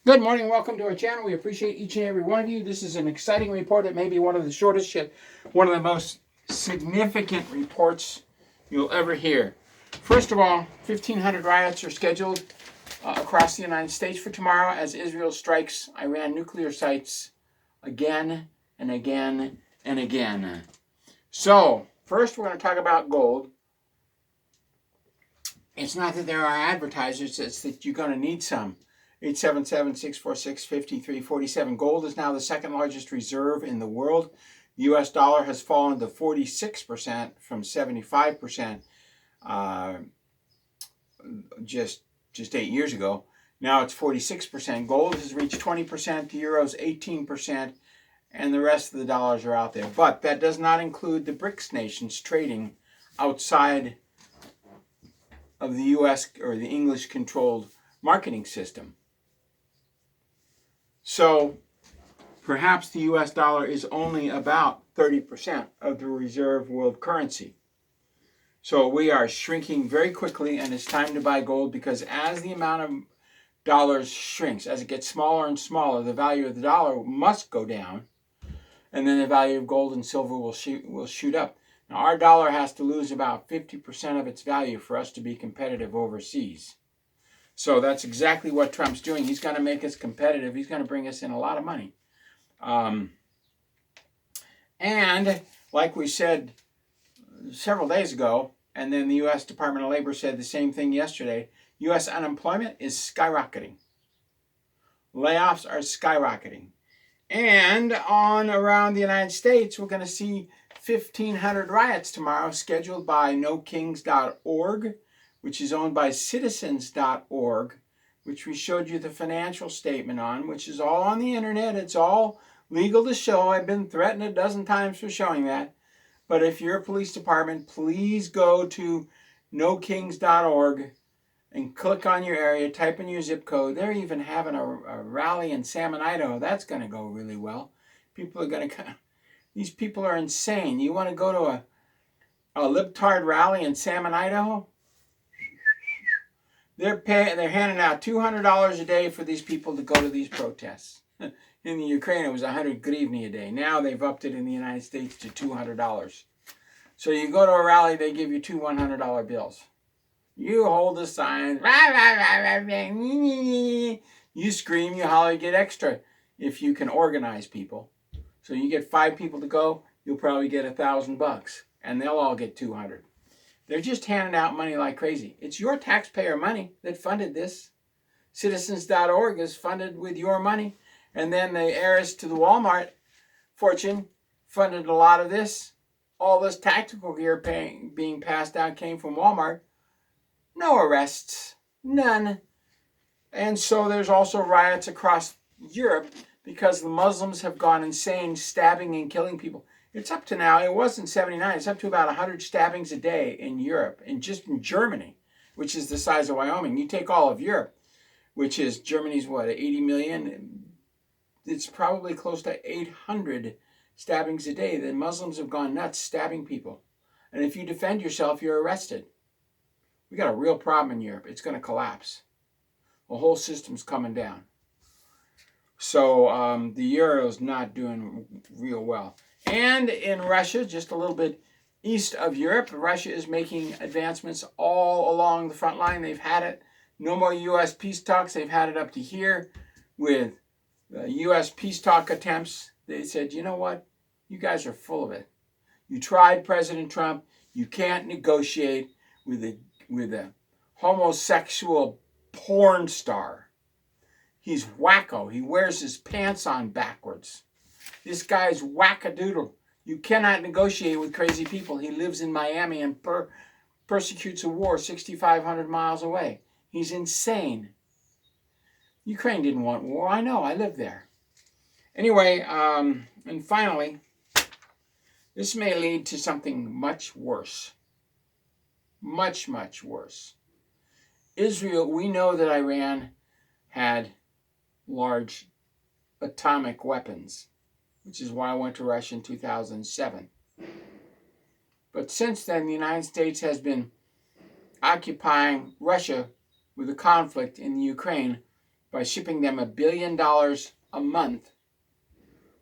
Good morning. Welcome to our channel. We appreciate each and every one of you. This is an exciting report. It may be one of the shortest, yet one of the most significant reports you'll ever hear. First of all, 1,500 riots are scheduled across the United States for tomorrow as Israel strikes Iran nuclear sites again and again and again. So, first we're going to talk about gold. It's not that there are advertisers, it's that you're going to need some. 877-646-5347. Gold is now the second largest reserve in the world. The U.S. dollar has fallen to 46% from 75% just 8 years ago. Now it's 46%. Gold has reached 20%, the euro's 18%, and the rest of the dollars are out there. But that does not include the BRICS nations trading outside of the U.S. or the English-controlled marketing system. So perhaps the US dollar is only about 30% of the reserve world currency. So we are shrinking very quickly, and it's time to buy gold, because as the amount of dollars shrinks, as it gets smaller and smaller, the value of the dollar must go down, and then the value of gold and silver will shoot up. Now our dollar has to lose about 50% of its value for us to be competitive overseas. So that's exactly what Trump's doing. He's going to make us competitive. He's going to bring us in a lot of money. And like we said several days ago, and then the U.S. Department of Labor said the same thing yesterday, U.S. unemployment is skyrocketing. Layoffs are skyrocketing. And on around the United States, we're going to see 1,500 riots tomorrow, scheduled by NoKings.org, which is owned by Citizens.org, which we showed you the financial statement on, which is all on the internet. It's all legal to show. I've been threatened a dozen times for showing that. But if you're a police department, please go to NoKings.org and click on your area, type in your zip code. They're even having a rally in Salmon, Idaho. That's going to go really well. People are going to... These people are insane. You want to go to a libtard rally in Salmon, Idaho? They're handing out $200 a day for these people to go to these protests. In the Ukraine, it was 100 hryvnia a day. Now they've upped it in the United States to $200. So you go to a rally, they give you two $100 bills. You hold the signs. You scream, you holler, you get extra if you can organize people. So you get 5 people to go, you'll probably get $1,000, and they'll all get $200. They're just handing out money like crazy. It's your taxpayer money that funded this. Citizens.org is funded with your money. And then the heiress to the Walmart fortune funded a lot of this. All this tactical gear being passed out came from Walmart. No arrests. None. And so there's also riots across Europe because the Muslims have gone insane, stabbing and killing people. It's up to now, it wasn't 79, it's up to about 100 stabbings a day in Europe, and just in Germany, which is the size of Wyoming. You take all of Europe, which is Germany's, 80 million? It's probably close to 800 stabbings a day. The Muslims have gone nuts stabbing people. And if you defend yourself, you're arrested. We got a real problem in Europe. It's going to collapse. The whole system's coming down. So the euro's not doing real well. And in Russia, just a little bit east of Europe, Russia is making advancements all along the front line. They've had it. No more U.S. peace talks. They've had it up to here with U.S. peace talk attempts. They said, you know what? You guys are full of it. You tried President Trump. You can't negotiate with a homosexual porn star. He's wacko. He wears his pants on backwards. This guy's wackadoodle. You cannot negotiate with crazy people. He lives in Miami and persecutes a war 6,500 miles away. He's insane. Ukraine didn't want war. I know. I live there. Anyway, and finally, this may lead to something much worse. Much, much worse. Israel, we know that Iran had large atomic weapons, which is why I went to Russia in 2007. But since then, the United States has been occupying Russia with a conflict in the Ukraine by shipping them $1 billion a month,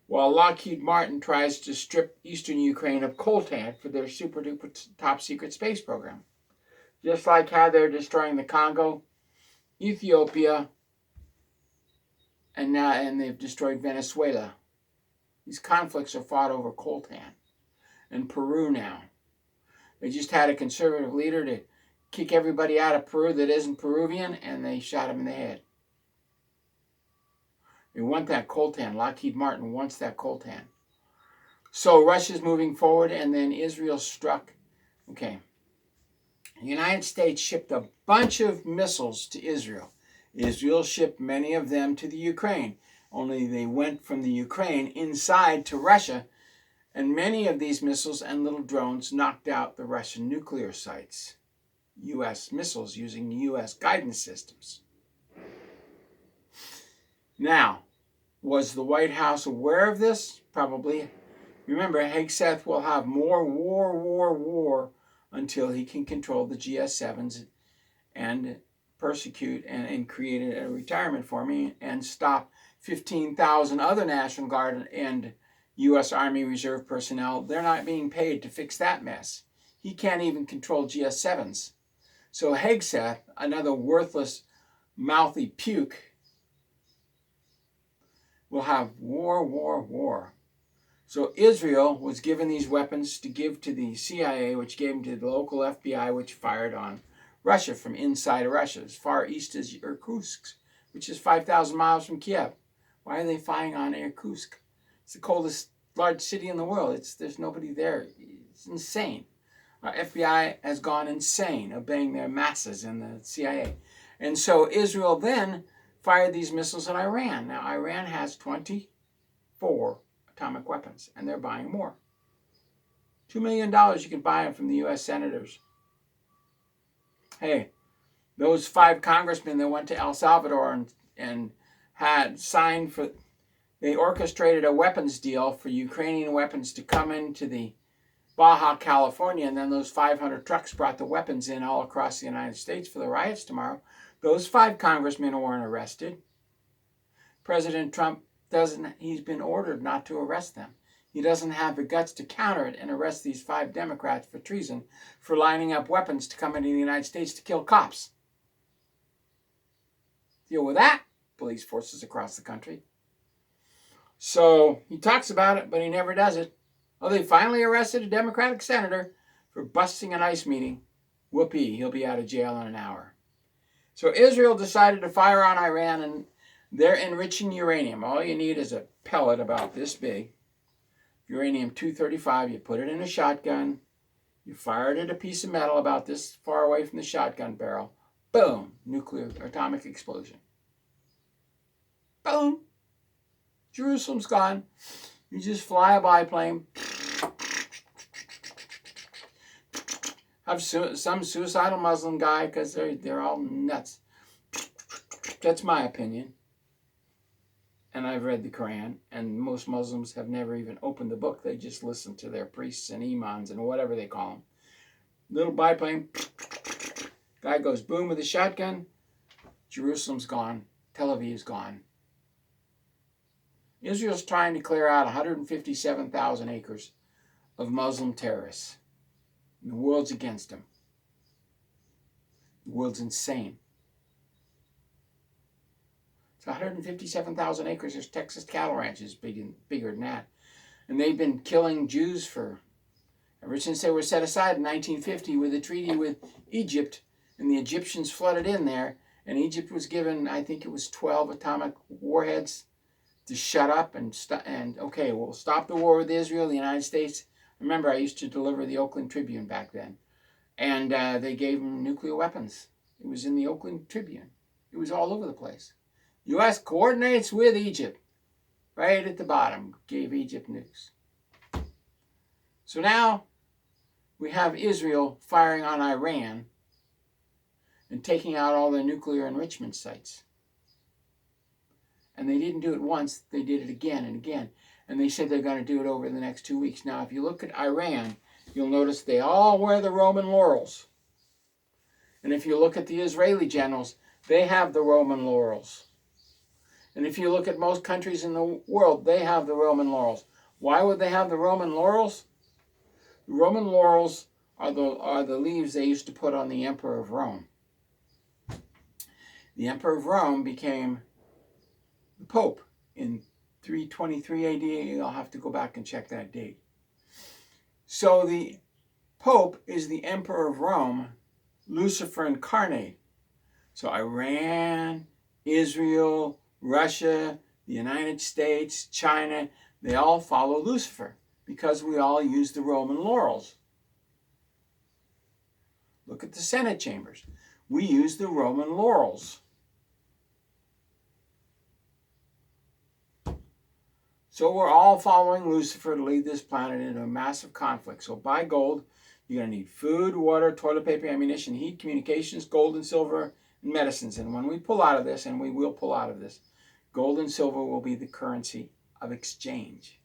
while Lockheed Martin tries to strip eastern Ukraine of coltan for their super duper top secret space program. Just like how they're destroying the Congo, Ethiopia, and they've destroyed Venezuela. These conflicts are fought over coltan. And Peru now. They just had a conservative leader to kick everybody out of Peru that isn't Peruvian, and they shot him in the head. They want that coltan. Lockheed Martin wants that coltan. So Russia's moving forward, and then Israel struck. Okay. The United States shipped a bunch of missiles to Israel. Israel shipped many of them to the Ukraine. Only they went from the Ukraine inside to Russia, and many of these missiles and little drones knocked out the Russian nuclear sites. U.S. missiles using U.S. guidance systems. Now, was the White House aware of this? Probably. Remember, Hegseth will have more war until he can control the GS7s and persecute and create a retirement for me and stop 15,000 other National Guard and U.S. Army Reserve personnel. They're not being paid to fix that mess. He can't even control GS7s. So Hegseth, another worthless, mouthy puke, will have war. So Israel was given these weapons to give to the CIA, which gave them to the local FBI, which fired on Russia from inside of Russia, as far east as Irkutsk, which is 5,000 miles from Kiev. Why are they firing on Irkutsk? It's the coldest large city in the world. There's nobody there. It's insane. Our FBI has gone insane, obeying their masses in the CIA. And so Israel then fired these missiles at Iran. Now, Iran has 24 atomic weapons, and they're buying more. $2 million you can buy them from the U.S. senators. Hey, those 5 congressmen that went to El Salvador and had signed for, they orchestrated a weapons deal for Ukrainian weapons to come into the Baja California, and then those 500 trucks brought the weapons in all across the United States for the riots tomorrow. Those 5 congressmen weren't arrested. President Trump he's been ordered not to arrest them. He doesn't have the guts to counter it and arrest these 5 Democrats for treason, for lining up weapons to come into the United States to kill cops. Deal with that, police forces across the country. So he talks about it, but he never does it. Oh, they finally arrested a Democratic senator for busting an ICE meeting. Whoopee, he'll be out of jail in an hour. So Israel decided to fire on Iran, and they're enriching uranium. All you need is a pellet about this big. Uranium-235, you put it in a shotgun. You fire it at a piece of metal about this far away from the shotgun barrel. Boom, nuclear atomic explosion. Boom. Jerusalem's gone. You just fly a biplane. Have some suicidal Muslim guy, because they're all nuts. That's my opinion. And I've read the Quran, and most Muslims have never even opened the book. They just listen to their priests and imams and whatever they call them. Little biplane. Guy goes boom with a shotgun. Jerusalem's gone. Tel Aviv's gone. Israel's trying to clear out 157,000 acres of Muslim terrorists. And the world's against them. The world's insane. It's 157,000 acres. There's Texas cattle ranches bigger than that. And they've been killing Jews ever since they were set aside in 1950 with a treaty with Egypt. And the Egyptians flooded in there. And Egypt was given, I think it was 12 atomic warheads to shut up and okay, we'll stop the war with Israel, the United States. Remember, I used to deliver the Oakland Tribune back then. And they gave them nuclear weapons. It was in the Oakland Tribune. It was all over the place. U.S. coordinates with Egypt. Right at the bottom, gave Egypt nukes. So now we have Israel firing on Iran and taking out all their nuclear enrichment sites. And they didn't do it once, they did it again and again. And they said they're going to do it over the next 2 weeks. Now, if you look at Iran, you'll notice they all wear the Roman laurels. And if you look at the Israeli generals, they have the Roman laurels. And if you look at most countries in the world, they have the Roman laurels. Why would they have the Roman laurels? The Roman laurels are the leaves they used to put on the Emperor of Rome. The Emperor of Rome became the Pope in 323 AD. I'll have to go back and check that date. So the Pope is the Emperor of Rome, Lucifer incarnate. So Iran, Israel, Russia, the United States, China, they all follow Lucifer because we all use the Roman laurels. Look at the Senate chambers. We use the Roman laurels. So we're all following Lucifer to lead this planet into a massive conflict. So buy gold. You're going to need food, water, toilet paper, ammunition, heat, communications, gold and silver, and medicines. And when we pull out of this, and we will pull out of this, gold and silver will be the currency of exchange.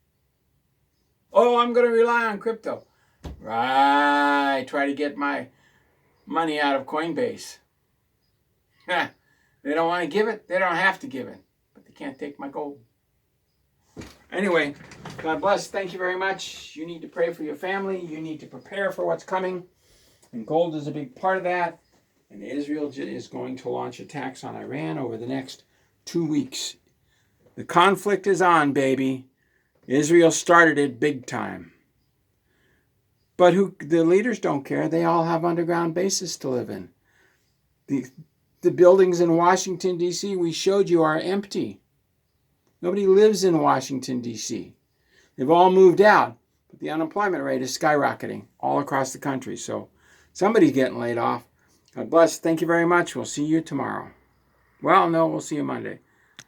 Oh, I'm going to rely on crypto. Right. Try to get my money out of Coinbase. They don't want to give it. They don't have to give it. But they can't take my gold. Anyway, God bless. Thank you very much. You need to pray for your family. You need to prepare for what's coming. And gold is a big part of that. And Israel is going to launch attacks on Iran over the next 2 weeks. The conflict is on, baby. Israel started it big time. But the leaders don't care. They all have underground bases to live in. The buildings in Washington, D.C., we showed you are empty. Nobody lives in Washington, D.C. They've all moved out, but the unemployment rate is skyrocketing all across the country. So somebody's getting laid off. God bless. Thank you very much. We'll see you tomorrow. Well, no, we'll see you Monday.